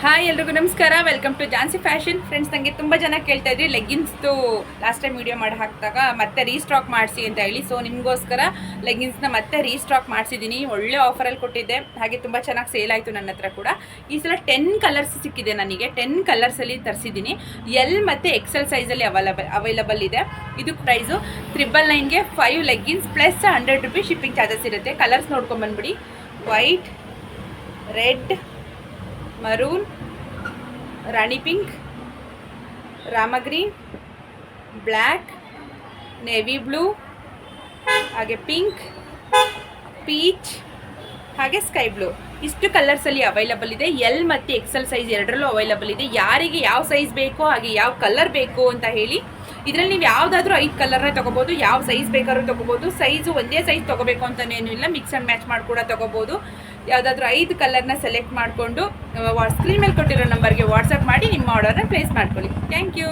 Hi ಎಲ್ರಿಗೂ ನಮಸ್ಕಾರ. Welcome to Jhansi fashion. Friends, ನನಗೆ ತುಂಬ ಜನ ಕೇಳ್ತಾ ಇದ್ರಿ ಲೆಗ್ಗಿನ್ಸ್ದು ಲಾಸ್ಟ್ ಟೈಮ್ ವಿಡಿಯೋ ಮಾಡಿ ಹಾಕಿದಾಗ ಮತ್ತೆ ರೀಸ್ಟಾಕ್ ಮಾಡಿಸಿ ಅಂತ ಹೇಳಿ. ಸೊ ನಿಮಗೋಸ್ಕರ ಲೆಗ್ಗಿನ್ಸ್ನ ಮತ್ತೆ ರೀಸ್ಟಾಕ್ ಮಾಡಿಸಿದ್ದೀನಿ. ಒಳ್ಳೆ ಆಫರಲ್ಲಿ ಕೊಟ್ಟಿದ್ದೆ, ಹಾಗೆ ತುಂಬ ಚೆನ್ನಾಗಿ ಸೇಲ್ ಆಯಿತು ನನ್ನ ಹತ್ರ ಕೂಡ. ಈ ಸಲ 10 ಕಲರ್ಸ್ ಸಿಕ್ಕಿದೆ ನನಗೆ. 10 ಕಲರ್ಸಲ್ಲಿ ತರಿಸಿದ್ದೀನಿ. ಎಲ್ ಮತ್ತು ಎಕ್ಸೆಲ್ ಸೈಜಲ್ಲಿ ಅವೈಲಬಲ್ ಇದೆ. ಇದು ಪ್ರೈಸು 999ಗೆ 5 leggings plus 100 rupees shipping charges ಇರುತ್ತೆ. ಕಲರ್ಸ್ ನೋಡ್ಕೊಂಬಂದ್ಬಿಡಿ. White, red, maroon, rani pink, rama green, black, navy blue, ಹಾಗೆ ಪಿಂಕ್, ಪೀಚ್, ಹಾಗೆ ಸ್ಕೈ ಬ್ಲೂ. ಇಷ್ಟು ಕಲರ್ಸಲ್ಲಿ ಅವೈಲಬಲ್ ಇದೆ. ಎಲ್ ಮತ್ತು ಎಕ್ಸೆಲ್ ಸೈಜ್ ಎರಡರಲ್ಲೂ ಅವೈಲಬಲ್ ಇದೆ. ಯಾರಿಗೆ ಯಾವ ಸೈಜ್ ಬೇಕೋ ಹಾಗೆ ಯಾವ ಕಲರ್ ಬೇಕು ಅಂತ ಹೇಳಿ. ಇದರಲ್ಲಿ ನೀವು ಯಾವುದಾದ್ರೂ 5 ಕಲರ್ನ ತೊಗೋಬೋದು. ಯಾವ ಸೈಜ್ ಬೇಕಾದ್ರೂ ತೊಗೋಬೋದು. ಸೈಜು ಒಂದೇ ಸೈಜ್ ತೊಗೋಬೇಕು ಅಂತಲೂ ಇಲ್ಲ, ಮಿಕ್ಸ್ ಆ್ಯಂಡ್ ಮ್ಯಾಚ್ ಮಾಡಿ ಕೂಡ ತೊಗೋಬೋದು. ಯಾವುದಾದ್ರೂ 5 ಕಲರ್ನ ಸೆಲೆಕ್ಟ್ ಮಾಡಿಕೊಂಡು ಸ್ಕ್ರೀನ್ ಮೇಲೆ ಕೊಟ್ಟಿರೋ ನಂಬರ್ಗೆ ವಾಟ್ಸಪ್ ಮಾಡಿ ನಿಮ್ಮ ಆರ್ಡರ್ನ ಪ್ಲೇಸ್ ಮಾಡ್ಕೊಳ್ಳಿ. Thank you.